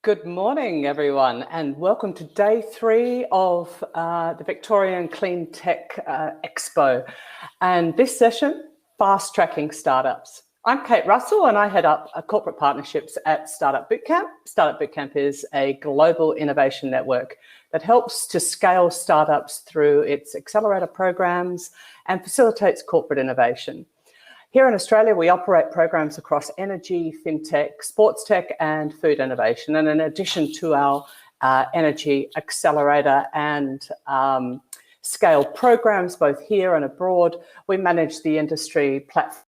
Good morning, everyone, and welcome to day 3 of the Victorian Cleantech Expo. And this session, fast tracking startups. I'm Kate Russell and I head up corporate partnerships at Startup Bootcamp. Startup Bootcamp is a global innovation network that helps to scale startups through its accelerator programs and facilitates corporate innovation. Here in Australia, we operate programs across energy, fintech, sports tech, and food innovation. And in addition to our energy accelerator and scale programs, both here and abroad, we manage the industry platform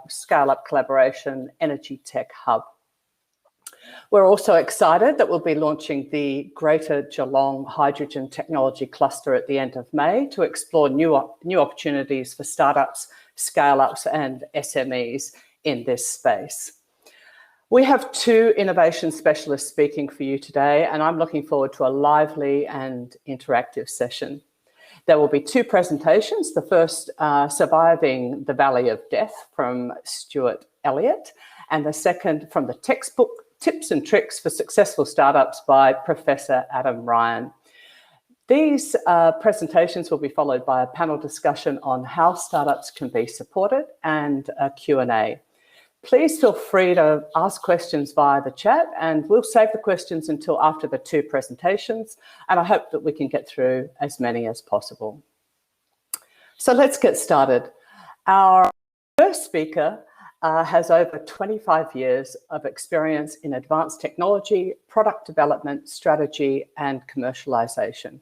scale-up collaboration Energy Tech Hub. We're also excited that we'll be launching the Greater Geelong Hydrogen Technology Cluster at the end of May to explore new opportunities for startups, scale-ups and SMEs in this space. We have 2 innovation specialists speaking for you today, and I'm looking forward to a lively and interactive session. There will be 2 presentations. The first, Surviving the Valley of Death from Stuart, Elliot, and the second from the textbook Tips and Tricks for Successful Startups by Professor Adam Ryan. These presentations will be followed by a panel discussion on how startups can be supported and a Q&A. Please feel free to ask questions via the chat, and we'll save the questions until after the 2 presentations, and I hope that we can get through as many as possible. So let's get started. Our first speaker has over 25 years of experience in advanced technology, product development, strategy, and commercialization.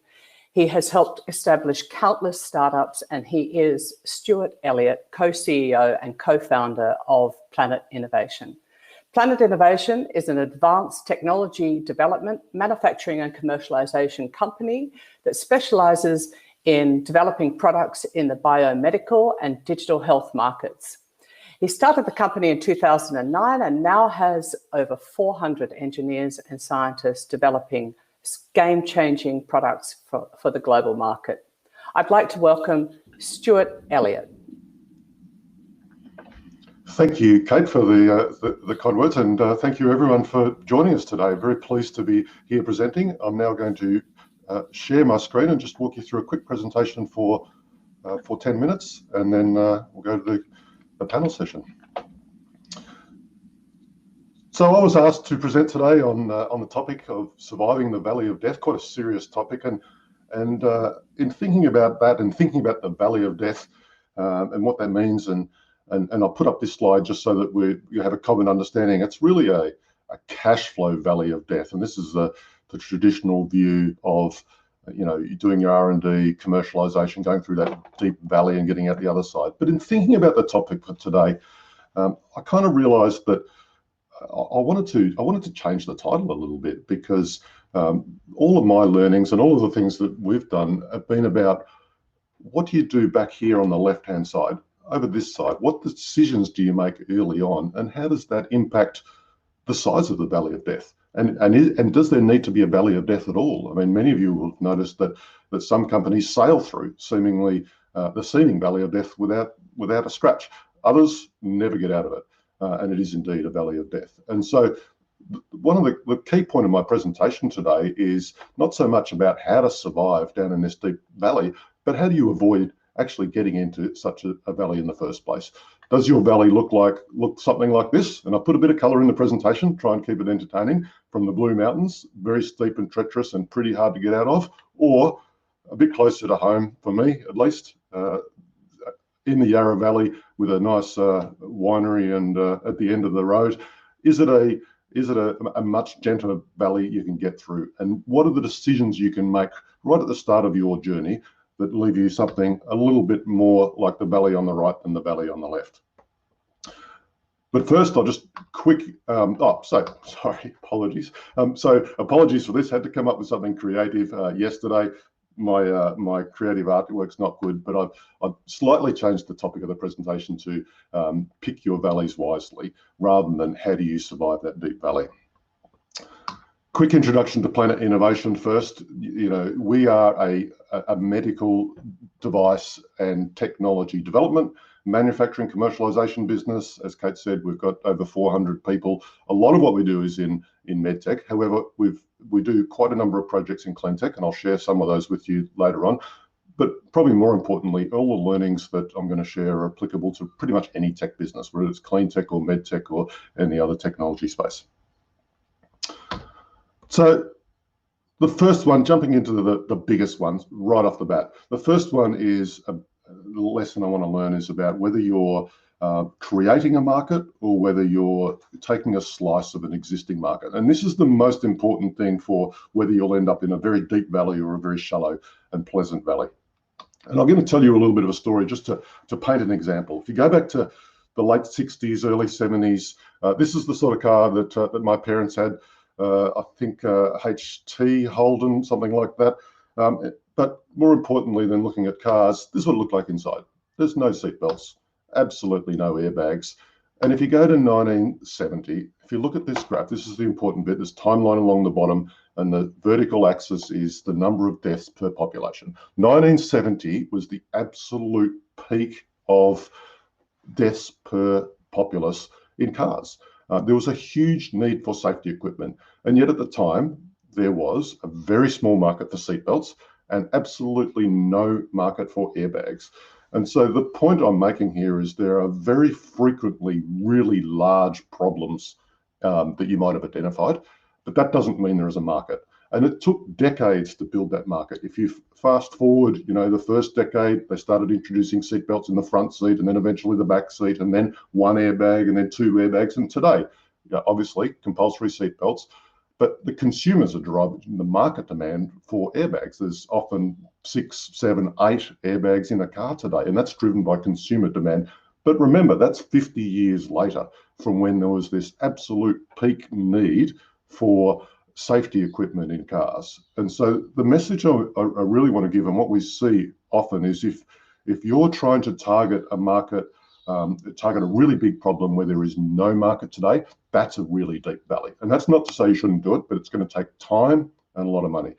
He has helped establish countless startups, and he is Stuart Elliot, co-CEO and co-founder of Planet Innovation. Planet Innovation is an advanced technology development, manufacturing and commercialization company that specializes in developing products in the biomedical and digital health markets. He started the company in 2009 and now has over 400 engineers and scientists developing game-changing products for the global market. I'd like to welcome Stuart Elliot. Thank you, Kate, for the kind words, and thank you everyone for joining us today. Very pleased to be here presenting. I'm now going to share my screen and just walk you through a quick presentation for 10 minutes, and then we'll go to the panel session. So I was asked to present today on the topic of surviving the Valley of Death, quite a serious topic, and in thinking about that and thinking about the Valley of Death and what that means, and I'll put up this slide just so that you have a common understanding. It's really a cash flow Valley of Death, and this is the traditional view of you're doing your R&D, commercialization, going through that deep valley and getting out the other side. But in thinking about the topic for today, I kind of realized that I wanted to change the title a little bit, because all of my learnings and all of the things that we've done have been about what do you do back here on the left-hand side, over this side? What decisions do you make early on, and how does that impact the size of the Valley of Death? And does there need to be a Valley of Death at all? I mean, many of you will have noticed that some companies sail through seemingly the seeming Valley of Death without a scratch. Others never get out of it. And it is indeed a Valley of Death. And so one of the key point of my presentation today is not so much about how to survive down in this deep valley, but how do you avoid actually getting into such a valley in the first place? Does your valley look something like this? And I put a bit of color in the presentation, try and keep it entertaining, from the Blue Mountains, very steep and treacherous and pretty hard to get out of, or a bit closer to home, for me at least, in the Yarra Valley with a nice winery and at the end of the road. Is it a much gentler valley you can get through? And what are the decisions you can make right at the start of your journey that leave you something a little bit more like the valley on the right than the valley on the left? But first, I'll just sorry, apologies. So apologies for this, had to come up with something creative yesterday. My creative artwork's not good, but I've slightly changed the topic of the presentation to pick your valleys wisely, rather than how do you survive that deep valley. Quick introduction to Planet Innovation first. We are a medical device and technology development manufacturing commercialization business. As Kate said, we've got over 400 people. A lot of what we do is in medtech. However, we do quite a number of projects in cleantech, and I'll share some of those with you later on. But probably more importantly, all the learnings that I'm going to share are applicable to pretty much any tech business, whether it's cleantech or medtech or any other technology space. So the first one, jumping into the biggest ones right off the bat. The first one is the lesson I want to learn is about whether you're creating a market or whether you're taking a slice of an existing market. And this is the most important thing for whether you'll end up in a very deep valley or a very shallow and pleasant valley. And I'm going to tell you a little bit of a story just to paint an example. If you go back to the late 60s, early 70s, this is the sort of car that my parents had. I think HT Holden, something like that. But more importantly than looking at cars, this is what it looked like inside. There's no seatbelts, absolutely no airbags. And if you go to 1970, if you look at this graph, this is the important bit, there's timeline along the bottom, and the vertical axis is the number of deaths per population. 1970 was the absolute peak of deaths per populace in cars. There was a huge need for safety equipment. And yet at the time, there was a very small market for seatbelts and absolutely no market for airbags. And so the point I'm making here is there are very frequently really large problems that you might have identified, but that doesn't mean there is a market. And it took decades to build that market. If you fast forward, the first decade, they started introducing seatbelts in the front seat and then eventually the back seat and then one airbag and then two airbags. And today, obviously compulsory seatbelts, but the consumers are driving the market demand for airbags. There's often 6, 7, 8 airbags in a car today, and that's driven by consumer demand. But remember, that's 50 years later from when there was this absolute peak need for safety equipment in cars. And so the message I really want to give, and what we see often, is if you're trying to target a market, target a really big problem where there is no market today, that's a really deep valley. And that's not to say you shouldn't do it, but it's going to take time and a lot of money.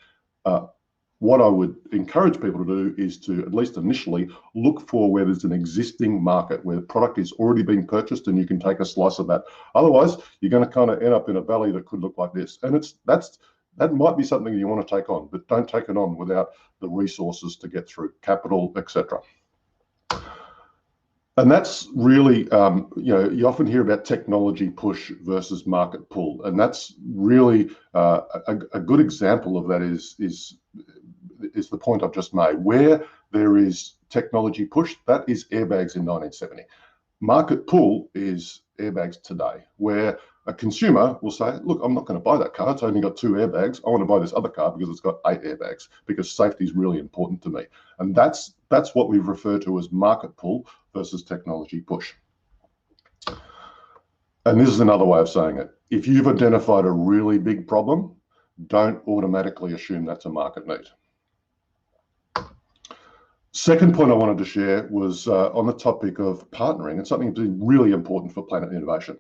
What I would encourage people to do is to, at least initially, look for where there's an existing market, where the product is already being purchased and you can take a slice of that. Otherwise, you're going to kind of end up in a valley that could look like this. And that might be something you want to take on, but don't take it on without the resources to get through, capital, etc. And that's really, you often hear about technology push versus market pull. And that's really a good example of that is the point I've just made. Where there is technology push, that is airbags in 1970. Market pull is airbags today, where a consumer will say, look, I'm not going to buy that car. It's only got 2 airbags. I want to buy this other car because it's got 8 airbags, because safety is really important to me. And that's what we refer to as market pull versus technology push. And this is another way of saying it. If you've identified a really big problem, don't automatically assume that's a market need. Second point I wanted to share was on the topic of partnering, and something that's really important for Planet Innovation.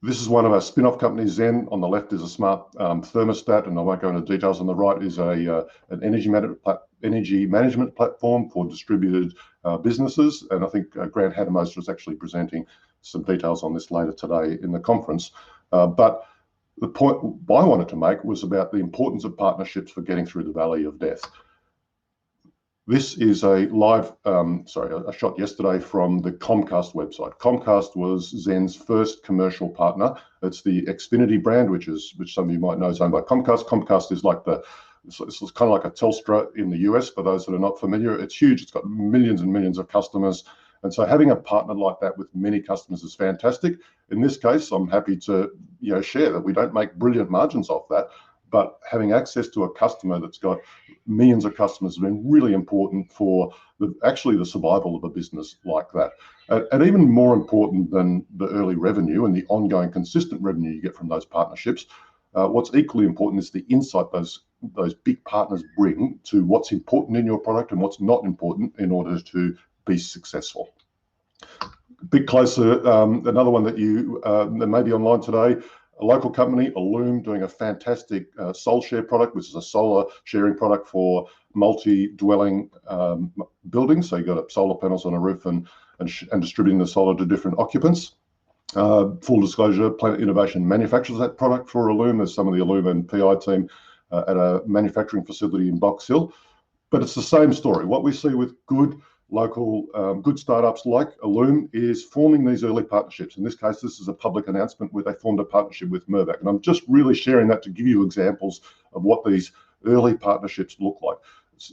This is one of our spin-off companies, Zen. On the left is a smart thermostat, and I won't go into details. On the right is an energy management platform for distributed businesses. And I think Grant Hadamoser is actually presenting some details on this later today in the conference. But the point I wanted to make was about the importance of partnerships for getting through the valley of death. This is a live, a shot yesterday from the Comcast website. Comcast was Zen's first commercial partner. It's the Xfinity brand, which some of you might know is owned by Comcast. Comcast is like it's kind of like a Telstra in the US, for those that are not familiar. It's huge. It's got millions and millions of customers. And so having a partner like that with many customers is fantastic. In this case, I'm happy to share that we don't make brilliant margins off that, but having access to a customer that's got millions of customers has been really important for actually the survival of a business like that. And even more important than the early revenue and the ongoing consistent revenue you get from those partnerships, what's equally important is the insight those big partners bring to what's important in your product and what's not important in order to be successful. A bit closer, another one that may be online today, a local company, Loom, doing a fantastic Sol Share product, which is a solar sharing product for multi-dwelling buildings. So you've got solar panels on a roof and distributing the solar to different occupants. Full disclosure, Planet Innovation manufactures that product for Loom, as some of the Loom and PI team at a manufacturing facility in Box Hill. But it's the same story. What we see with good local, good startups like Loom is forming these early partnerships. In this case, this is a public announcement where they formed a partnership with Mirvac. And I'm just really sharing that to give you examples of what these early partnerships look like.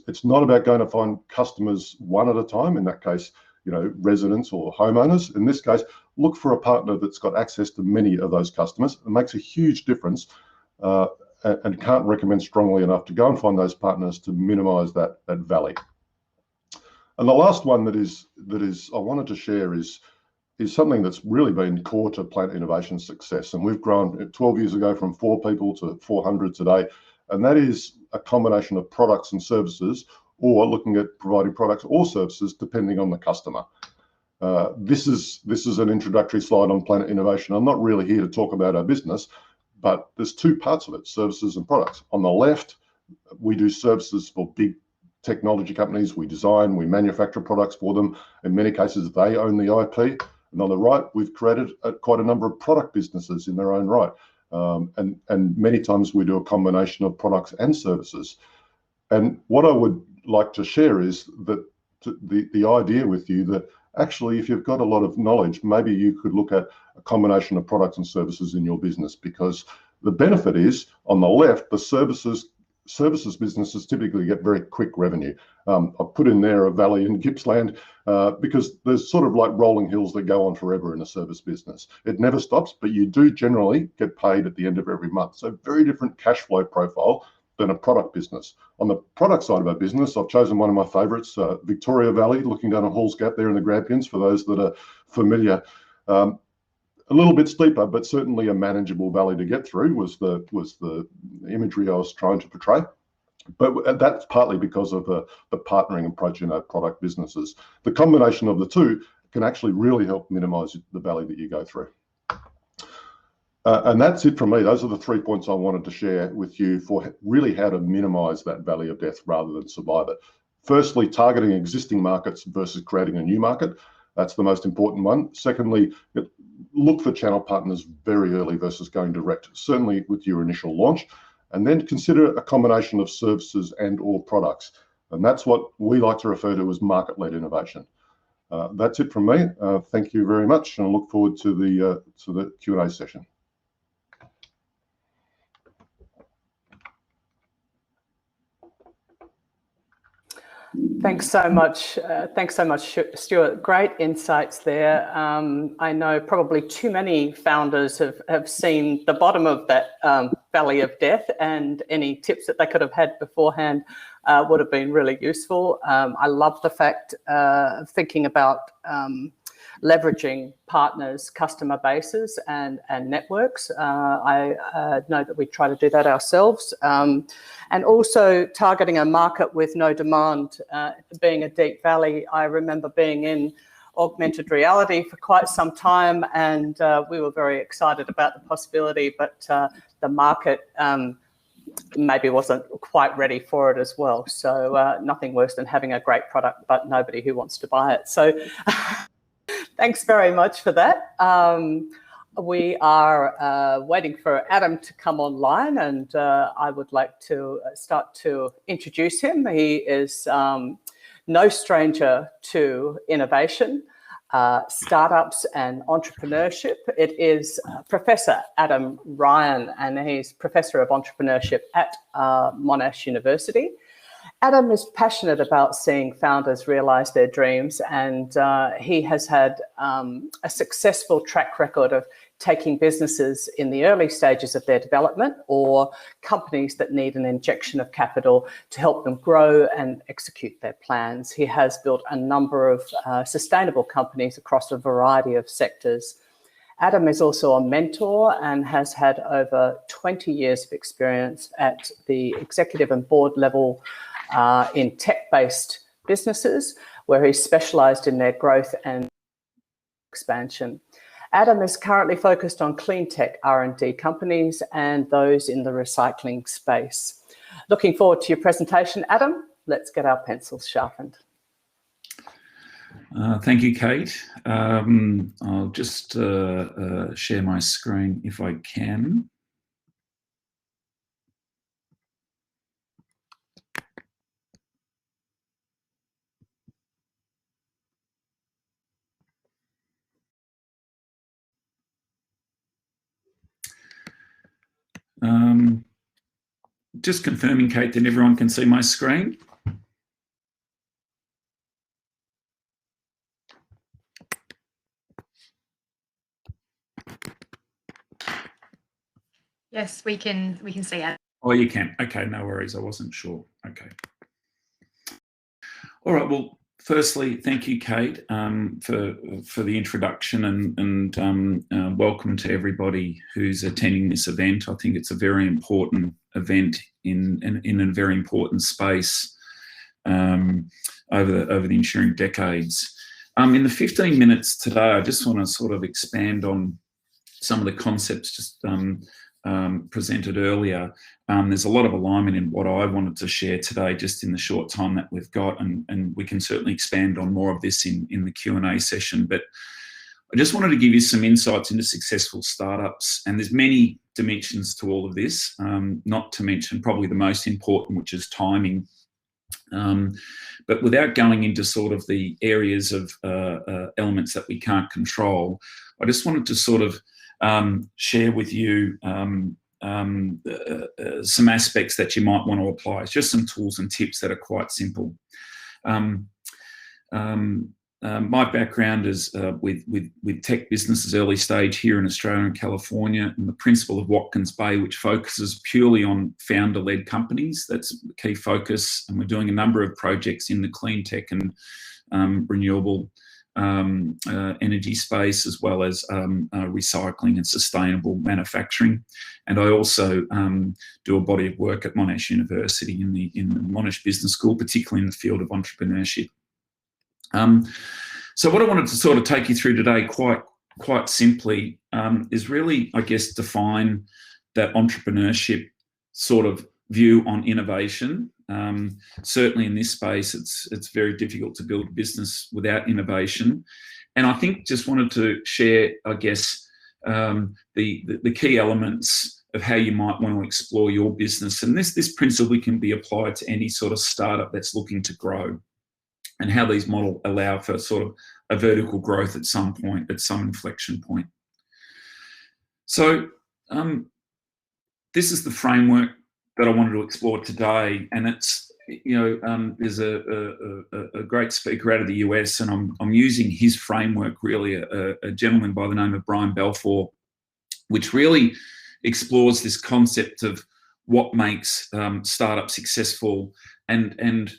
It's not about going to find customers one at a time. In that case, residents or homeowners. In this case, look for a partner that's got access to many of those customers. It makes a huge difference, and can't recommend strongly enough to go and find those partners to minimise that valley. And the last one that is I wanted to share is something that's really been core to Planet Innovation's success. And we've grown 12 years ago from 4 people to 400 today. And that is a combination of products and services, or looking at providing products or services depending on the customer. This is an introductory slide on Planet Innovation. I'm not really here to talk about our business, but there's 2 parts of it, services and products. On the left, we do services for big technology companies. We design, we manufacture products for them. In many cases, they own the IP. And on the right, we've created quite a number of product businesses in their own right. And many times we do a combination of products and services. And what I would like to share is that the idea with you that actually, if you've got a lot of knowledge, maybe you could look at a combination of products and services in your business, because the benefit is, on the left, the services businesses typically get very quick revenue. I've put in there a valley in Gippsland because there's sort of like rolling hills that go on forever in a service business. It never stops, but you do generally get paid at the end of every month. So very different cash flow profile than a product business. On the product side of our business, I've chosen one of my favourites, Victoria Valley, looking down a Halls Gap there in the Grampians, for those that are familiar. A little bit steeper, but certainly a manageable valley to get through was the imagery I was trying to portray. But that's partly because of the partnering approach in our product businesses. The combination of the two can actually really help minimise the valley that you go through. And that's it from me. Those are the 3 points I wanted to share with you for really how to minimise that valley of death rather than survive it. Firstly, targeting existing markets versus creating a new market. That's the most important one. Secondly, look for channel partners very early versus going direct, certainly with your initial launch. And then consider a combination of services and or products. And that's what we like to refer to as market-led innovation. That's it from me. Thank you very much, and I look forward to the Q&A session. Thanks so much. Stuart. Great insights there. I know probably too many founders have seen the bottom of that valley of death, and any tips that they could have had beforehand would have been really useful. I love the fact of thinking about leveraging partners, customer bases and networks. I know that we try to do that ourselves. And also targeting a market with no demand, being a deep valley. I remember being in augmented reality for quite some time, and we were very excited about the possibility, but the market maybe wasn't quite ready for it as well. So nothing worse than having a great product but nobody who wants to buy it. So thanks very much for that. We are waiting for Adam to come online, and I would like to start to introduce him. He is no stranger to innovation, startups and entrepreneurship. It is Professor Adam Ryan, and he's Professor of Entrepreneurship at Monash University. Adam is passionate about seeing founders realise their dreams, and he has had a successful track record of taking businesses in the early stages of their development, or companies that need an injection of capital to help them grow and execute their plans. He has built a number of sustainable companies across a variety of sectors. Adam is also a mentor and has had over 20 years of experience at the executive and board level in tech-based businesses, where he's specialised in their growth and expansion. Adam is currently focused on clean tech R&D companies and those in the recycling space. Looking forward to your presentation, Adam. Let's get our pencils sharpened. Thank you, Kate. I'll just share my screen if I can. Just confirming, Kate, that everyone can see my screen. Yes, we can see it. Oh, you can. Okay, no worries. I wasn't sure. Okay. All right. Well, firstly, thank you, Kate, for the introduction, and welcome to everybody who's attending this event. I think it's a very important event in a very important space over the ensuing decades. In the 15 minutes today, I just want to sort of expand on some of the concepts just presented earlier. There's a lot of alignment in what I wanted to share today, just in the short time that we've got, and we can certainly expand on more of this in the Q&A session. But I just wanted to give you some insights into successful startups, and there's many dimensions to all of this, not to mention probably the most important, which is timing. But without going into sort of the areas of elements that we can't control, I just wanted to sort of share with you some aspects that you might want to apply. It's just some tools and tips that are quite simple. My background is with tech businesses early stage here in Australia and California, and the principle of Watkins Bay, which focuses purely on founder-led companies. That's the key focus, and we're doing a number of projects in the clean tech and renewable energy space, as well as recycling and sustainable manufacturing. And I also do a body of work at Monash University in the Monash Business School, particularly in the field of entrepreneurship. So what I wanted to sort of take you through today, quite simply, is really, I guess, define that entrepreneurship sort of view on innovation. Certainly in this space, it's very difficult to build a business without innovation. And I think just wanted to share, I guess, the key elements of how you might want to explore your business. And this principle can be applied to any sort of startup that's looking to grow, and how these models allow for sort of a vertical growth at some point, at some inflection point. So this is the framework that I wanted to explore today, and it's, there's a great speaker out of the US, and I'm using his framework, really, a gentleman by the name of Brian Balfour, which really explores this concept of what makes startups successful, and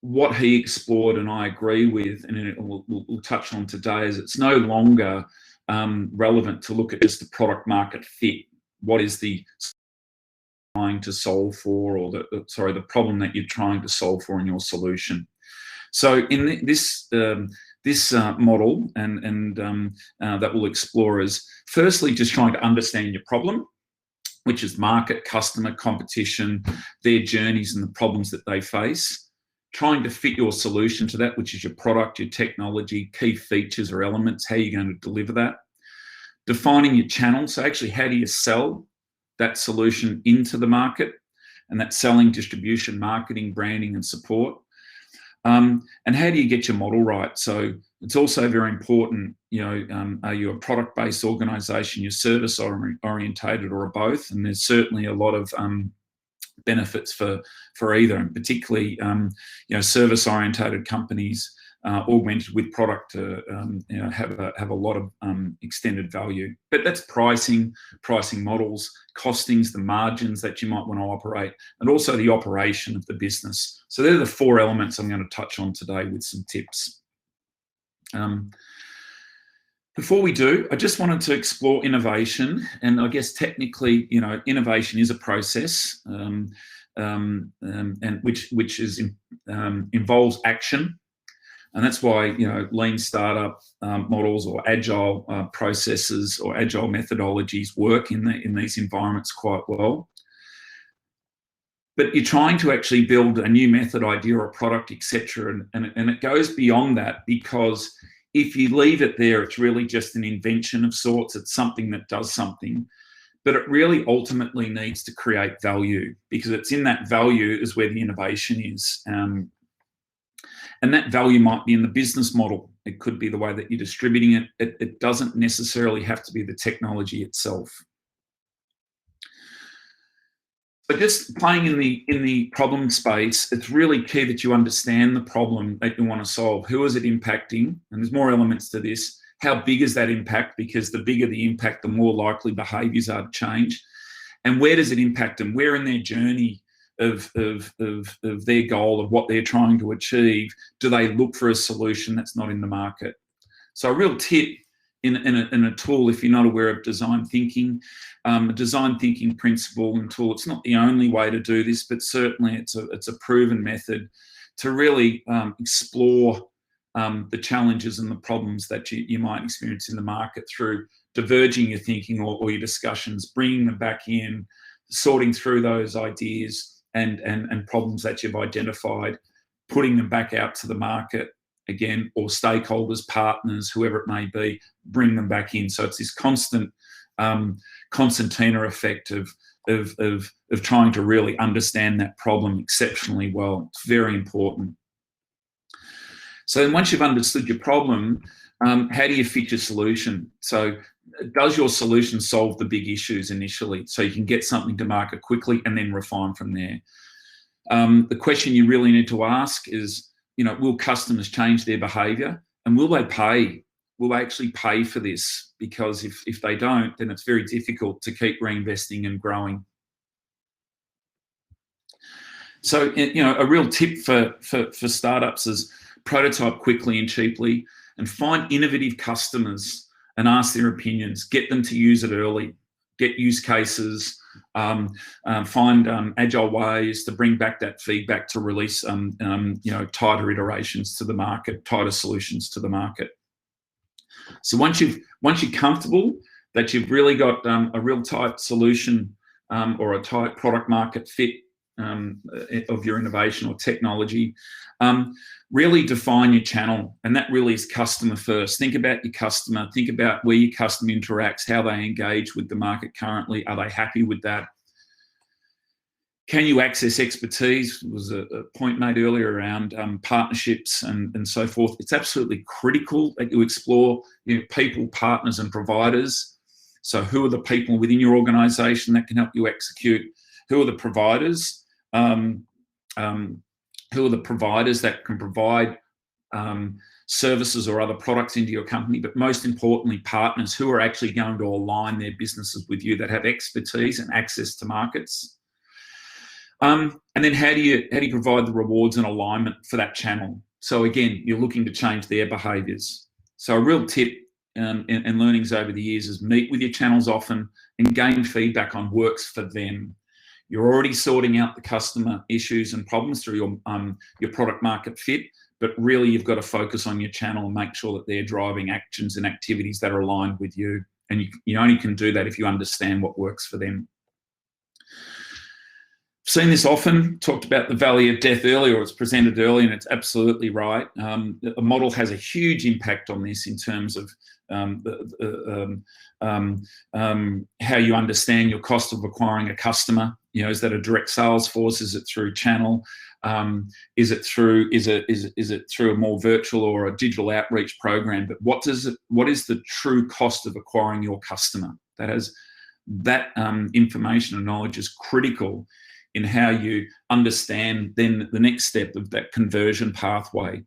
what he explored, and I agree with, and we'll touch on today, is it's no longer relevant to look at just the product market fit. What is the trying to solve for, or the problem that you're trying to solve for in your solution? So in this model, and that we'll explore, is firstly just trying to understand your problem, which is market, customer, competition, their journeys and the problems that they face. Trying to fit your solution to that, which is your product, your technology, key features or elements, how you're going to deliver that. Defining your channel, so actually how do you sell that solution into the market, and that's selling, distribution, marketing, branding and support. And how do you get your model right? So it's also very important, are you a product-based organisation, you're service-orientated, or both? And there's certainly a lot of benefits for either, and particularly service-orientated companies augmented with product have a lot of extended value. But that's pricing models, costings, the margins that you might want to operate, and also the operation of the business. So they're the four elements I'm going to touch on today with some tips. Before we do, I just wanted to explore innovation, and I guess technically, innovation is a process, and which involves action. And that's why, lean startup models or agile processes or agile methodologies work in these environments quite well. But you're trying to actually build a new method, idea, or product, etc. And it goes beyond that, because if you leave it there, it's really just an invention of sorts. It's something that does something. But it really ultimately needs to create value, because it's in that value is where the innovation is. And that value might be in the business model. It could be the way that you're distributing it. It doesn't necessarily have to be the technology itself. But just playing in the problem space, it's really key that you understand the problem that you want to solve. Who is it impacting? And there's more elements to this. How big is that impact? Because the bigger the impact, the more likely behaviours are to change. And where does it impact them? Where in their journey of their goal, of what they're trying to achieve, do they look for a solution that's not in the market? So a real tip in a tool, if you're not aware of design thinking, a design thinking principle and tool, it's not the only way to do this, but certainly it's a proven method to really explore the challenges and the problems that you might experience in the market through diverging your thinking or your discussions, bringing them back in, sorting through those ideas and problems that you've identified, putting them back out to the market again, or stakeholders, partners, whoever it may be, bring them back in. So it's this constant concertina effect of trying to really understand that problem exceptionally well. It's very important. So then once you've understood your problem, how do you fit your solution? So does your solution solve the big issues initially so you can get something to market quickly and then refine from there? The question you really need to ask is, will customers change their behaviour, and will they pay? Will they actually pay for this? Because if they don't, then it's very difficult to keep reinvesting and growing. So, a real tip for startups is prototype quickly and cheaply, and find innovative customers and ask their opinions. Get them to use it early. Get use cases. Find agile ways to bring back that feedback to release tighter iterations to the market, tighter solutions to the market. So once you're comfortable that you've really got a real tight solution or a tight product market fit of your innovation or technology, really define your channel, and that really is customer first. Think about your customer, think about where your customer interacts, how they engage with the market currently. Are they happy with that? Can you access expertise? There was a point made earlier around partnerships and so forth. It's absolutely critical that you explore people, partners and providers. So who are the people within your organisation that can help you execute? Who are the providers? Who are the providers that can provide services or other products into your company, but most importantly, partners who are actually going to align their businesses with you, that have expertise and access to markets. And then how do you provide the rewards and alignment for that channel? So again, you're looking to change their behaviours. So a real tip and learnings over the years is meet with your channels often and gain feedback on works for them. You're already sorting out the customer issues and problems through your product market fit, but really you've got to focus on your channel and make sure that they're driving actions and activities that are aligned with you. And you only can do that if you understand what works for them. Seen this often, talked about the valley of death earlier, it's presented earlier, and it's absolutely right. A model has a huge impact on this in terms of how you understand your cost of acquiring a customer. Is that a direct sales force? Is it through channel? Is it through a more virtual or a digital outreach program? But what is the true cost of acquiring your customer? That information and knowledge is critical in how you understand then the next step of that conversion pathway.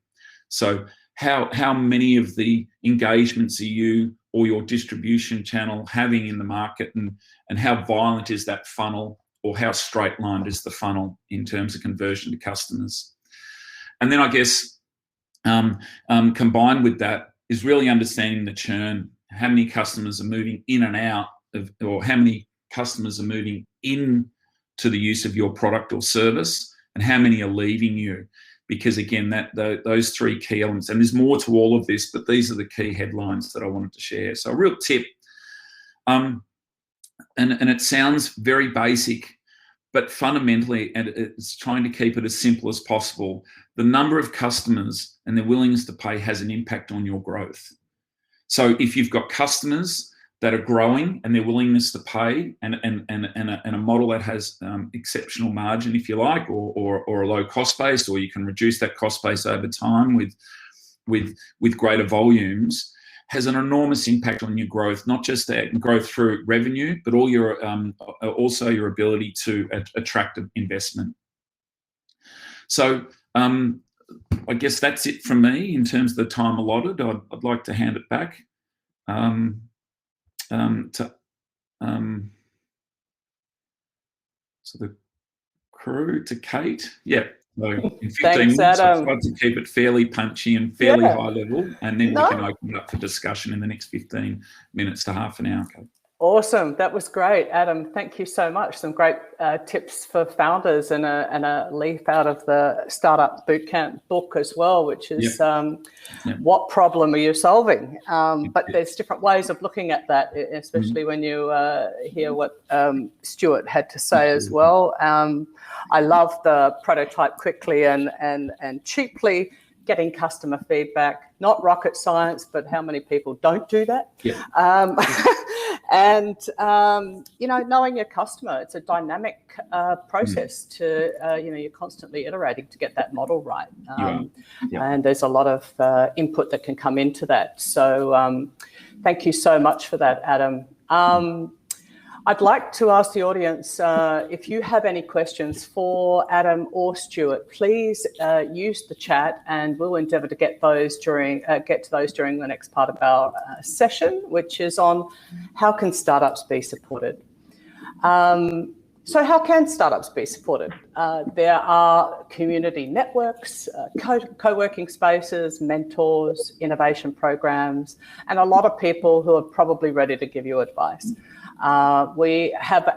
So how many of the engagements are you or your distribution channel having in the market, and how violent is that funnel, or how straight-lined is the funnel in terms of conversion to customers? And then I guess combined with that is really understanding the churn. How many customers are moving in and out of, or how many customers are moving in to the use of your product or service, and how many are leaving you? because again, those three key elements, and there's more to all of this, but these are the key headlines that I wanted to share. So a real tip, and it sounds very basic, but fundamentally, and it's trying to keep it as simple as possible. The number of customers and their willingness to pay has an impact on your growth. So if you've got customers that are growing and their willingness to pay, and a model that has exceptional margin, if you like, or a low cost base, or you can reduce that cost base over time with greater volumes, has an enormous impact on your growth, not just that growth through revenue, but also your ability to attract investment. So I guess that's it from me in terms of the time allotted. I'd like to hand it back to the crew, to Kate. Yeah. So in 15 Thanks, minutes, I Adam. tried to keep it fairly punchy and fairly high level, and then we can open it up for discussion in the next 15 minutes to half an hour. Okay. Awesome. That was great, Adam. Thank you so much. Some great tips for founders, and a leaf out of the Startup Bootcamp book as well, which is what problem are you solving? But there's different ways of looking at that, especially when you hear what Stuart had to say as well. I love the prototype quickly and cheaply, getting customer feedback, not rocket science, but how many people don't do that? And, knowing your customer, it's a dynamic process to, you're constantly iterating to get that model right. And there's a lot of input that can come into that. So thank you so much for that, Adam. I'd like to ask the audience if you have any questions for Adam or Stuart, please use the chat, and we'll endeavour to get to those during the next part of our session, which is on how can startups be supported. So how can startups be supported? There are community networks, co-working spaces, mentors, innovation programs, and a lot of people who are probably ready to give you advice. We have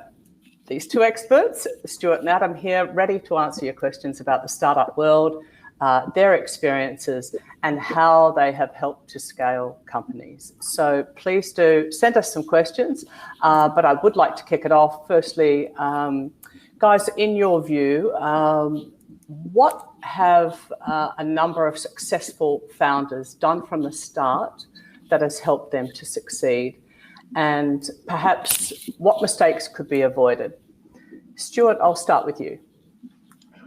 these two experts, Stuart and Adam, here ready to answer your questions about the startup world, their experiences, and how they have helped to scale companies. So please do send us some questions, but I would like to kick it off. Firstly, guys, in your view, what have a number of successful founders done from the start that has helped them to succeed? And perhaps what mistakes could be avoided? Stuart, I'll start with you.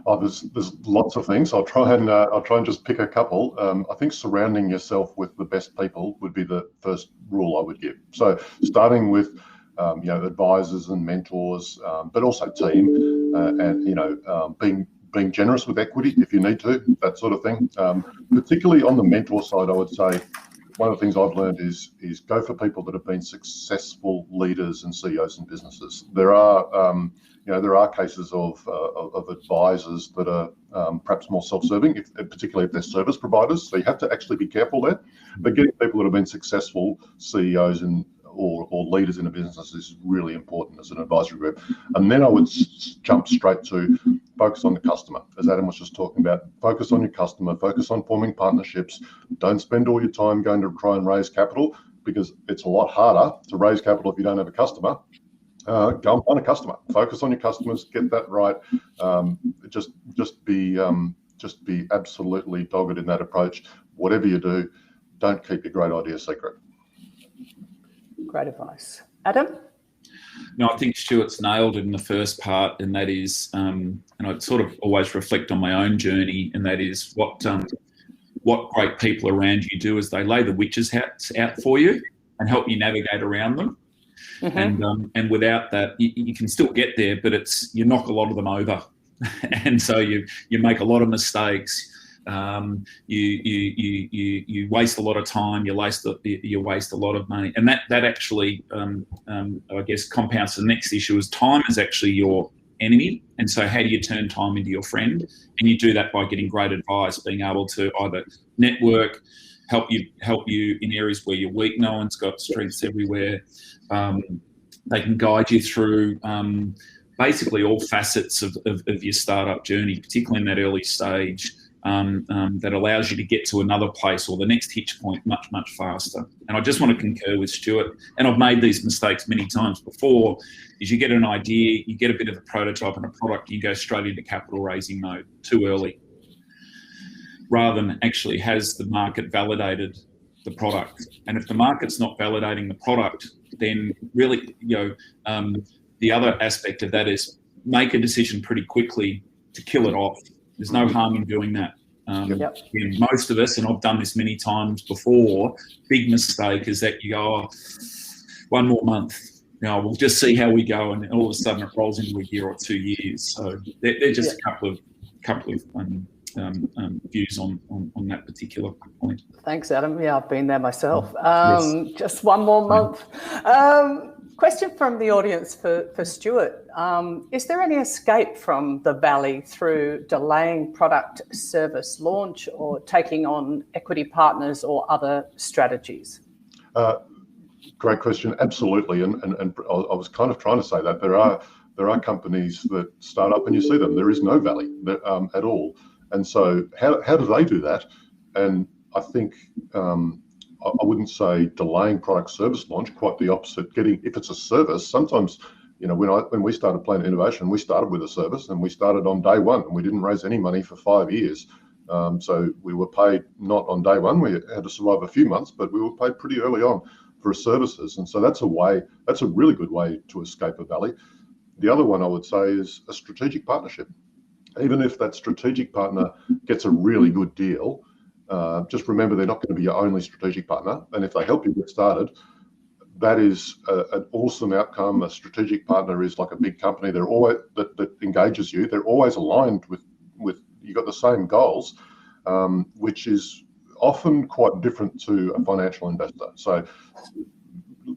There's lots of things. I'll try and just pick a couple. I think surrounding yourself with the best people would be the first rule I would give. So starting with advisors and mentors, but also team, and being generous with equity if you need to, that sort of thing. Particularly on the mentor side, I would say one of the things I've learned is go for people that have been successful leaders and CEOs in businesses. There are cases of advisors that are perhaps more self-serving, particularly if they're service providers. So you have to actually be careful there. But getting people that have been successful CEOs or leaders in a business is really important as an advisory group. And then I would jump straight to focus on the customer. As Adam was just talking about, focus on your customer, focus on forming partnerships. Don't spend all your time going to try and raise capital, because it's a lot harder to raise capital if you don't have a customer. Go and find a customer. Focus on your customers. Get that right. Just be absolutely dogged in that approach. Whatever you do, don't keep your great idea secret. Great advice. Adam? No, I think Stuart's nailed it in the first part, and that is, and I sort of always reflect on my own journey, and that is what great people around you do is they lay the witches' hats out for you and help you navigate around them. Mm-hmm. And without that, you can still get there, but you knock a lot of them over, and so you make a lot of mistakes. You waste a lot of time. You waste a lot of money, and that actually, I guess, compounds the next issue. Is time is actually your enemy, and so how do you turn time into your friend? And you do that by getting great advice, being able to either network, help you in areas where you're weak. No one's got strengths everywhere. They can guide you through basically all facets of your startup journey, particularly in that early stage. that allows you to get to another place or the next hitch point much, much faster. And I just want to concur with Stuart, and I've made these mistakes many times before, is you get an idea, you get a bit of a prototype and a product, you go straight into capital raising mode too early, rather than actually has the market validated the product. And if the market's not validating the product, then really, the other aspect of that is make a decision pretty quickly to kill it off. There's no harm in doing that. Most of us, and I've done this many times before, big mistake is that you go, oh, 1 more month, we'll just see how we go, and all of a sudden it rolls into a year or 2 years. So they're just a couple of views on that particular point. Thanks, Adam. Yeah, I've been there myself. Yes. Just 1 more month. Question from the audience for Stuart. Is there any escape from the valley through delaying product service launch or taking on equity partners or other strategies? Great question. Absolutely. And I was kind of trying to say that there are companies that start up and you see them. There is no valley at all. And so how do they do that? And I think I wouldn't say delaying product service launch, quite the opposite. If it's a service, sometimes, when we started Planet Innovation, we started with a service and we started on day one and we didn't raise any money for 5 years. So we were paid not on day one, we had to survive a few months, but we were paid pretty early on for services. And so that's a really good way to escape a valley. The other one I would say is a strategic partnership. Even if that strategic partner gets a really good deal, just remember they're not going to be your only strategic partner. And if they help you get started, that is an awesome outcome. A strategic partner is like a big company. They're always that engages you. They're always aligned with you've got the same goals, which is often quite different to a financial investor. So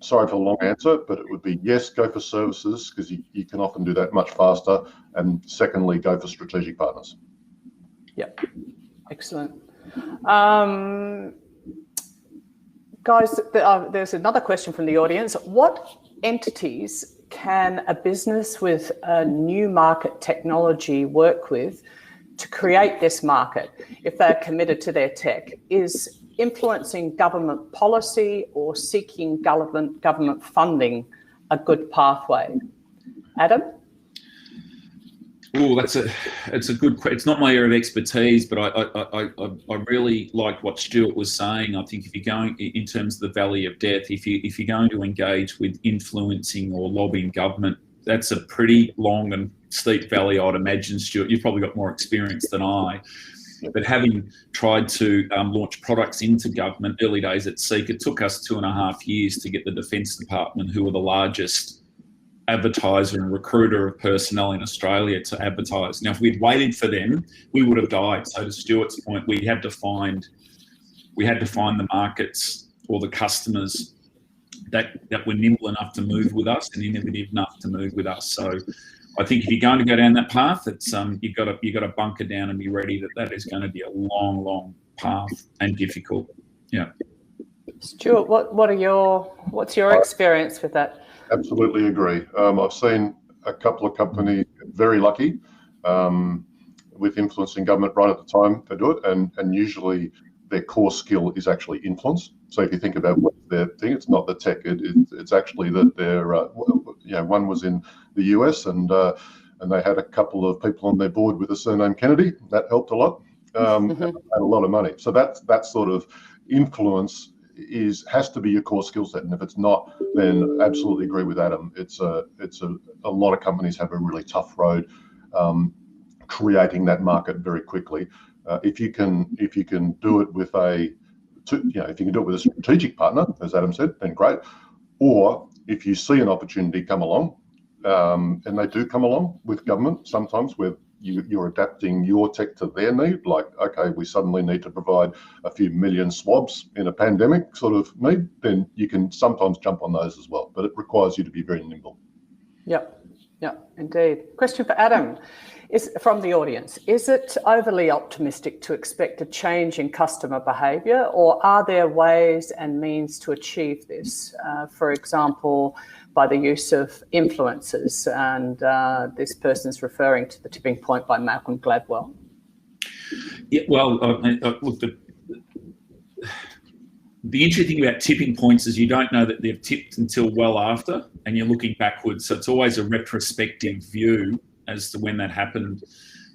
sorry for the long answer, but it would be yes, go for services because you can often do that much faster. And secondly, go for strategic partners. Yep. Excellent. Guys, there's another question from the audience. What entities can a business with a new market technology work with to create this market if they're committed to their tech? Is influencing government policy or seeking government funding a good pathway? Adam? Oh, it's a good question. It's not my area of expertise, but I really like what Stuart was saying. I think if you're going in terms of the valley of death, if you're going to engage with influencing or lobbying government, that's a pretty long and steep valley, I'd imagine. Stuart, you've probably got more experience than I. But having tried to launch products into government early days at SEEK, it took us 2.5 years to get the Defence Department, who were the largest advertiser and recruiter of personnel in Australia, to advertise. Now, if we'd waited for them, we would have died. So to Stuart's point, we had to find the markets or the customers that were nimble enough to move with us and innovative enough to move with us. So I think if you're going to go down that path, it's you've got to bunker down and be ready that is going to be a long path and difficult. Yeah. Stuart, what's your experience with that? Absolutely agree. I've seen a couple of companies very lucky with influencing government right at the time they do it, and usually their core skill is actually influence. So if you think about what their thing, it's not the tech. It's actually that they're one was in the US and they had a couple of people on their board with the surname Kennedy. That helped a lot. And had a lot of money. So that sort of influence has to be your core skill set, and if it's not, then absolutely agree with Adam. It's a lot of companies have a really tough road creating that market very quickly. If you can do it with if you can do it with a strategic partner, as Adam said, then great. Or if you see an opportunity come along, and they do come along with government sometimes, where you're adapting your tech to their need, like, okay, we suddenly need to provide a few million swabs in a pandemic sort of need, then you can sometimes jump on those as well. But it requires you to be very nimble. Yeah, indeed. Question for Adam is from the audience. Is it overly optimistic to expect a change in customer behaviour, or are there ways and means to achieve this? For example, by the use of influencers, and this person's referring to The Tipping Point by Malcolm Gladwell. Yeah, well, look, the interesting thing about tipping points is you don't know that they've tipped until well after, and you're looking backwards. So it's always a retrospective view as to when that happened.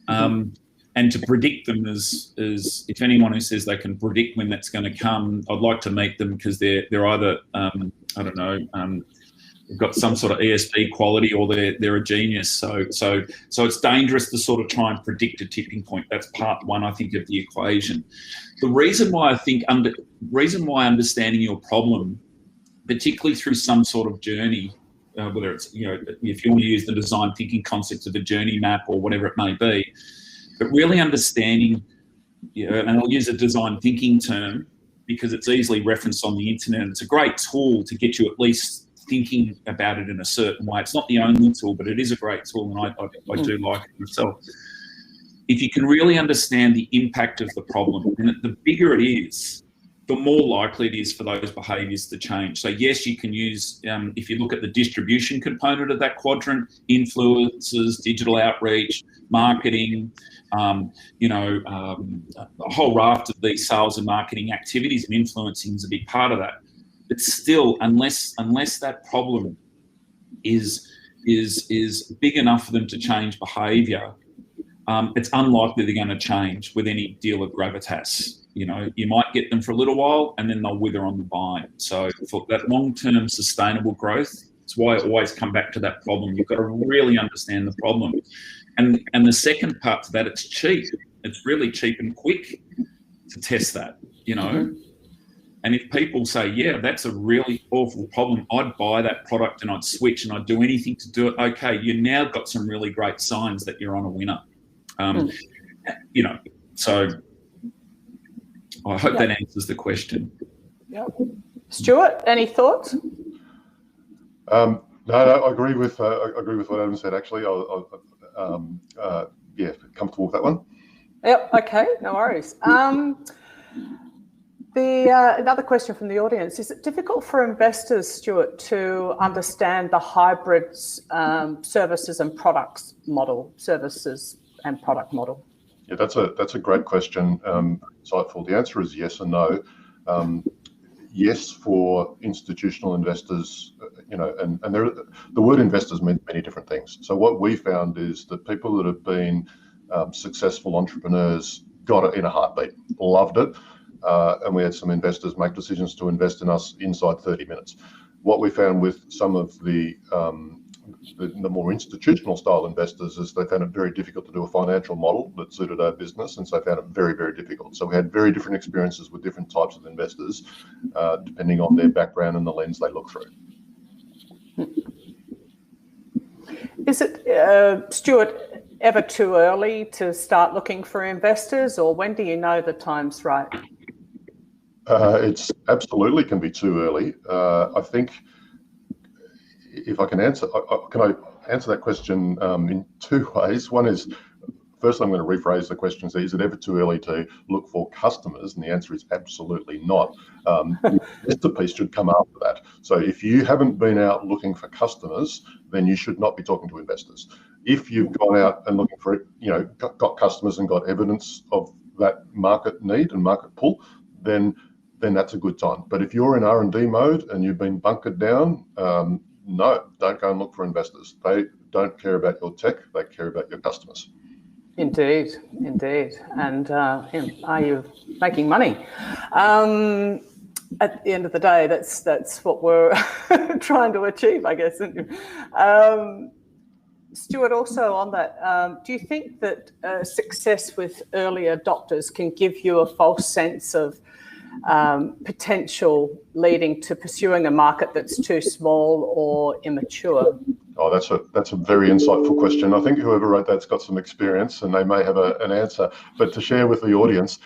And to predict them is if anyone who says they can predict when that's going to come, I'd like to meet them, because they're either I don't know, they've got some sort of ESP quality, or they're a genius. So it's dangerous to sort of try and predict a tipping point. That's part one, I think, of the equation. The reason why I think understanding your problem, particularly through some sort of journey, whether it's, you know, if you want to use the design thinking concepts of a journey map or whatever it may be, but really understanding, you know, and I'll use a design thinking term because it's easily referenced on the internet. And it's a great tool to get you at least thinking about it in a certain way. It's not the only tool, but it is a great tool, and I do like it myself. If you can really understand the impact of the problem, and the bigger it is, the more likely it is for those behaviours to change. So yes, you can use, if you look at the distribution component of that quadrant, influencers, digital outreach, marketing, you know, a whole raft of these sales and marketing activities, and influencing is a big part of that. But still, unless that problem is big enough for them to change behaviour, it's unlikely they're going to change with any deal of gravitas. You know, you might get them for a little while and then they'll wither on the vine. So for that long-term sustainable growth, it's why I always come back to that problem. You've got to really understand the problem. And the second part to that, it's cheap. It's really cheap and quick to test that, you know. And if people say, yeah, that's a really awful problem, I'd buy that product and I'd switch and I'd do anything to do it. Okay, you now got some really great signs that you're on a winner. You know, so I hope that answers the question. Yep. Stuart, any thoughts? No, I agree with what Adam said. Actually, yeah, comfortable with that one. Yep. Okay. No worries. Another question from the audience: is it difficult for investors, Stuart, to understand the hybrid services and products model, services and product model? Yeah, that's a great question. Insightful. The answer is yes and no. Yes, for institutional investors, you know, and the word investors means many different things. So what we found is that people that have been successful entrepreneurs got it in a heartbeat, loved it, and we had some investors make decisions to invest in us inside 30 minutes. What we found with some of the more institutional style investors is they found it very difficult to do a financial model that suited our business, and so found it very, very difficult. So we had very different experiences with different types of investors, depending on their background and the lens they look through. Is it, Stuart, ever too early to start looking for investors, or when do you know the time's right? It's absolutely can be too early. I think if I can answer, can I answer that question in two ways? One is, first I'm going to rephrase the question and say, is it ever too early to look for customers? And the answer is absolutely not. The investor piece should come after that. So if you haven't been out looking for customers, then you should not be talking to investors. If you've gone out and looking for, you know, got customers and got evidence of that market need and market pull, then that's a good time. But if you're in R&D mode and you've been bunkered down, no, don't go and look for investors. They don't care about your tech, they care about your customers. Indeed. And are you making money? At the end of the day, that's what we're trying to achieve, I guess. Stuart, also on that, do you think that success with early adopters can give you a false sense of potential leading to pursuing a market that's too small or immature? Oh, that's a very insightful question. I think whoever wrote that's got some experience and they may have an answer. But to share with the audience,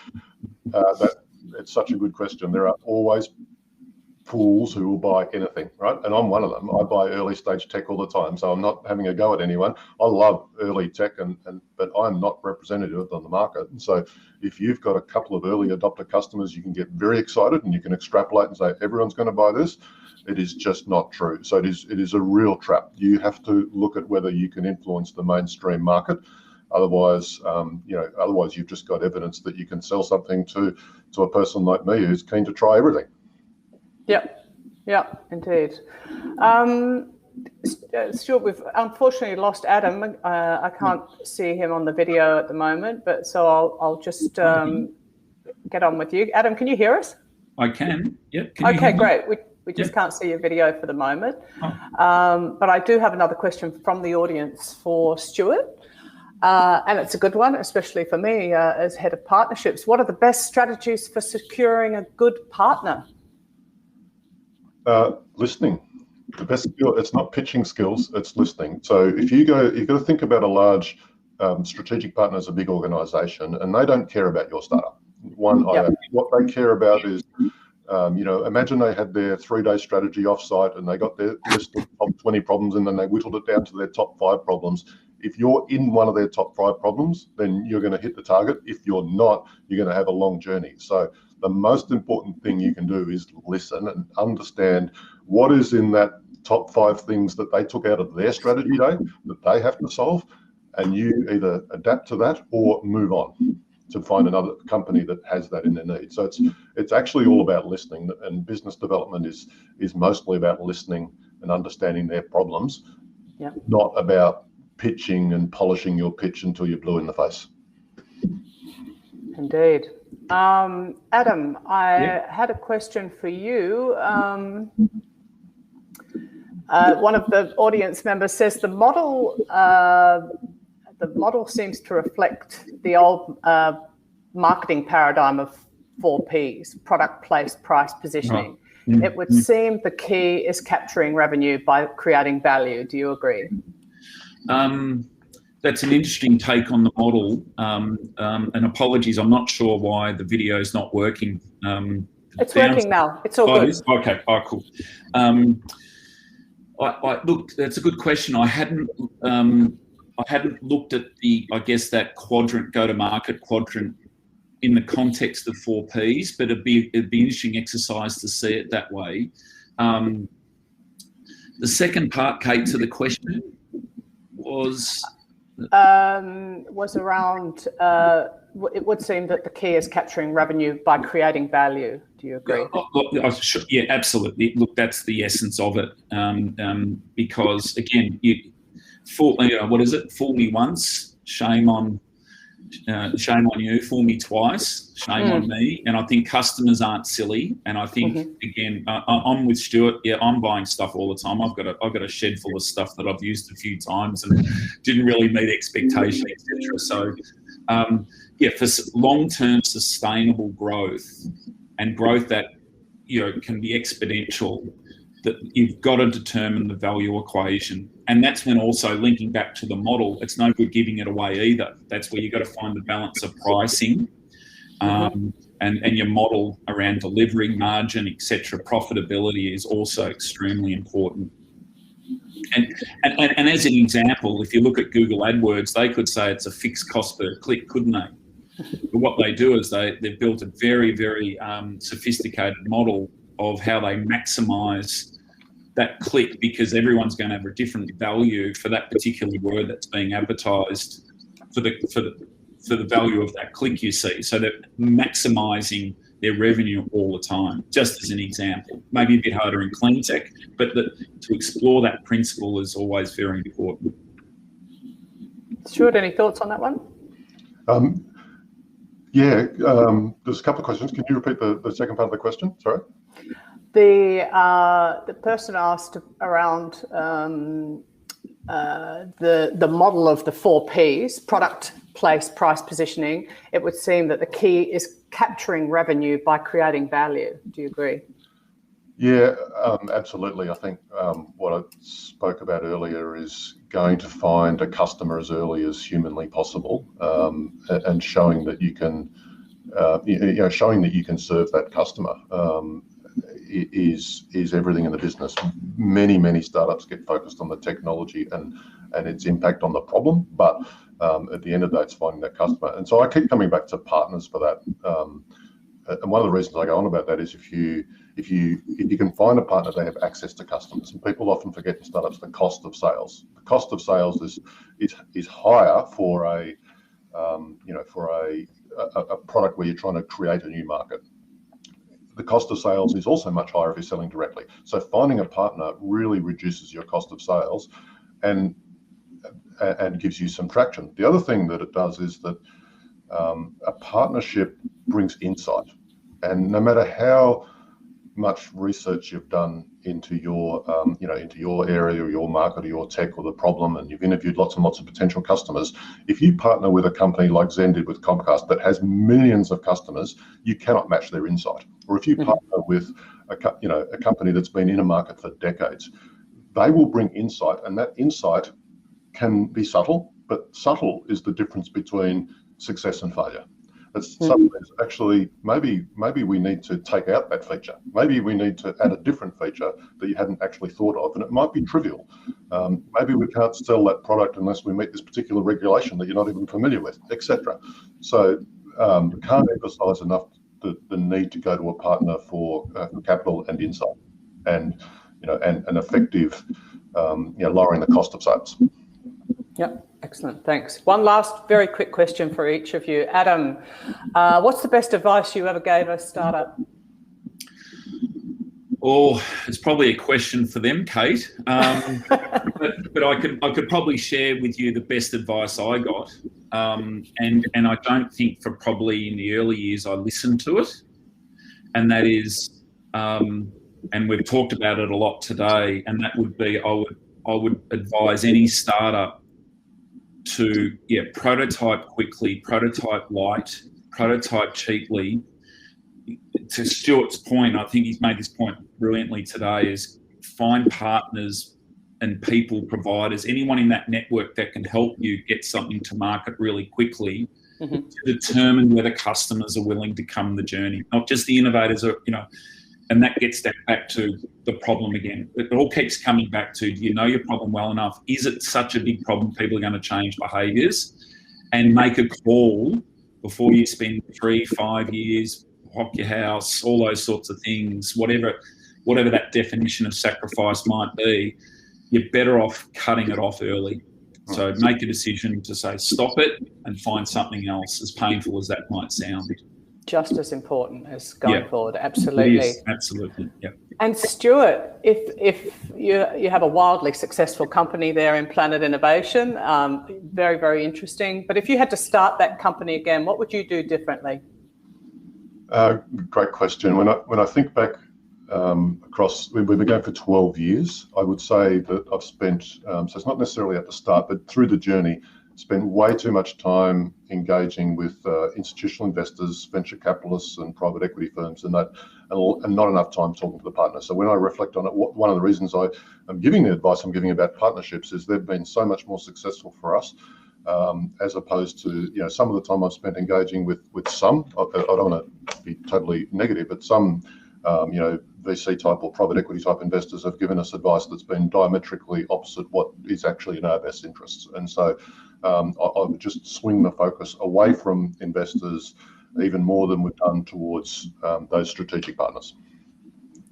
that it's such a good question. There are always fools who will buy anything, right? And I'm one of them. I buy early stage tech all the time, so I'm not having a go at anyone. I love early tech, but I'm not representative on the market. And so if you've got a couple of early adopter customers, you can get very excited and you can extrapolate and say everyone's going to buy this. It is just not true. So it is a real trap. You have to look at whether you can influence the mainstream market. Otherwise, otherwise you've just got evidence that you can sell something to a person like me who's keen to try everything. Yep, indeed. Stuart, we've unfortunately lost Adam. I can't see him on the video at the moment, but so I'll just get on with you. Adam, can you hear us? I can. Yep. Okay, great. We just can't see your video for the moment. But I do have another question from the audience for Stuart. And it's a good one, especially for me as head of partnerships. What are the best strategies for securing a good partner? Listening. The best skill, it's not pitching skills, it's listening. So if you've got to think about a large strategic partner as a big organization, and they don't care about your startup. What they care about is, imagine they had their 3-day strategy offsite and they got their list of top 20 problems and then they whittled it down to their top 5 problems. If you're in one of their top 5 problems, then you're going to hit the target. If you're not, you're going to have a long journey. So the most important thing you can do is listen and understand what is in that top 5 things that they took out of their strategy day that they have to solve, and you either adapt to that or move on to find another company that has that in their need. So it's actually all about listening, and business development is mostly about listening and understanding their problems, not about pitching and polishing your pitch until you're blue in the face. Indeed. Adam, I had a question for you. One of the audience members says the model seems to reflect the old marketing paradigm of 4 Ps: product, place, price, positioning. Right. It would seem the key is capturing revenue by creating value. Do you agree? That's an interesting take on the model. And apologies, I'm not sure why the video is not working. It's working now. It's all good. It is? Okay. Oh, cool. Look, that's a good question. I hadn't looked at that quadrant, go-to-market quadrant, in the context of 4 Ps, but it'd be an interesting exercise to see it that way. The second part, Kate, to the question was around. It would seem that the key is capturing revenue by creating value. Do you agree? Yeah, absolutely. Look, that's the essence of it. Because again, what is it? Fool me once, shame on you. Fool me twice, shame on me. And I think customers aren't silly. And I think again, I'm with Stuart. Yeah, I'm buying stuff all the time. I've got a shed full of stuff that I've used a few times and didn't really meet expectation, etc. So, for long-term sustainable growth and growth that can be exponential, that you've got to determine the value equation. And that's when also linking back to the model, it's no good giving it away either. That's where you've got to find the balance of pricing and your model around delivering margin, etc. Profitability is also extremely important. And as an example, if you look at Google AdWords, they could say it's a fixed cost per click, couldn't they? But what they do is they've built a very, very sophisticated model of how they maximize that click, because everyone's going to have a different value for that particular word that's being advertised for the value of that click, you see. So they're maximizing their revenue all the time, just as an example. Maybe a bit harder in Cleantech, but to explore that principle is always very important. Stuart, any thoughts on that one? There's a couple of questions. Can you repeat the second part of the question? Sorry. The person asked around the model of the 4 Ps: product, place, price, positioning. It would seem that the key is capturing revenue by creating value. Do you agree? Yeah, absolutely. I think what I spoke about earlier is going to find a customer as early as humanly possible, and showing that you can, showing that you can serve that customer is everything in the business. Many startups get focused on the technology and its impact on the problem, but at the end of the day, it's finding that customer. And so I keep coming back to partners for that. And one of the reasons I go on about that is if you can find a partner, they have access to customers. And people often forget in startups the cost of sales. The cost of sales is higher for a product where you're trying to create a new market. The cost of sales is also much higher if you're selling directly. So finding a partner really reduces your cost of sales and gives you some traction. The other thing that it does is that a partnership brings insight, and no matter how much research you've done into your area or your market or your tech or the problem, and you've interviewed lots and lots of potential customers, if you partner with a company like Zen did with Comcast that has millions of customers, you cannot match their insight. Or if you partner with a company that's been in a market for decades, they will bring insight, and that insight can be subtle, but subtle is the difference between success and failure. It's something that's actually, maybe we need to take out that feature. Maybe we need to add a different feature that you hadn't actually thought of, and it might be trivial. Maybe we can't sell that product unless we meet this particular regulation that you're not even familiar with, etc. So can't emphasize enough the need to go to a partner for capital and insight, and an effective lowering the cost of sales. Yep, excellent, thanks. One last very quick question for each of you. Adam, what's the best advice you ever gave a startup? Oh, it's probably a question for them, Kate. But I could probably share with you the best advice I got. And I don't think for probably in the early years I listened to it. And that is, and we've talked about it a lot today, and that would be I would advise any startup to prototype quickly, prototype light, prototype cheaply. To Stuart's point, I think he's made this point brilliantly today, is find partners and people, providers, anyone in that network that can help you get something to market really quickly, to determine whether customers are willing to come the journey, not just the innovators, and that gets back to the problem again. It all keeps coming back to, do you know your problem well enough? Is it such a big problem people are going to change behaviours? And make a call before you spend 3-5 years, hock your house, all those sorts of things, whatever that definition of sacrifice might be. You're better off cutting it off early. So make a decision to say stop it and find something else, as painful as that might sound. Just as important as going forward, absolutely. It is, absolutely, yeah. And Stuart, if you have a wildly successful company there in Planet Innovation, very, very interesting. But if you had to start that company again, what would you do differently? Great question. When I think back across, we've been going for 12 years, I would say that I've spent, so it's not necessarily at the start, but through the journey, spent way too much time engaging with institutional investors, venture capitalists and private equity firms, and not enough time talking to the partners. So when I reflect on it, one of the reasons I'm giving the advice I'm giving about partnerships is they've been so much more successful for us, as opposed to some of the time I've spent engaging with some, I don't want to be totally negative, but some VC type or private equity type investors have given us advice that's been diametrically opposite what is actually in our best interests. And so I would just swing the focus away from investors even more than we've done towards those strategic partners.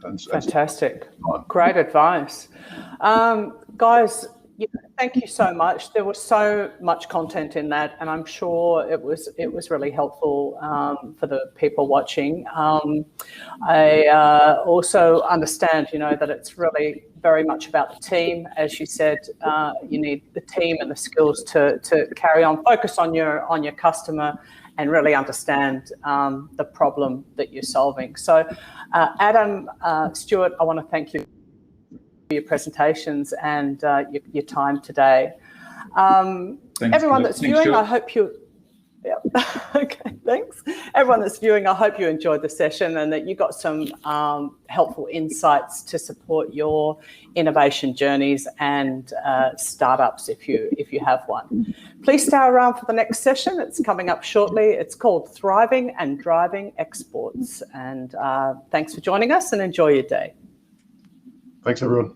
Fantastic. Great advice. Guys, thank you so much. There was so much content in that, and I'm sure it was really helpful for the people watching. I also understand, that it's really very much about the team. As you said, you need the team and the skills to carry on, focus on your customer, and really understand the problem that you're solving. So, Adam, Stuart, I want to thank you for your presentations and your time today. Everyone that's viewing, I hope you. Yeah. Okay, thanks. Everyone that's viewing, I hope you enjoyed the session and that you got some helpful insights to support your innovation journeys and startups if you have one. Please stay around for the next session. It's coming up shortly. It's called Thriving and Driving Exports. And thanks for joining us and enjoy your day. Thanks, everyone.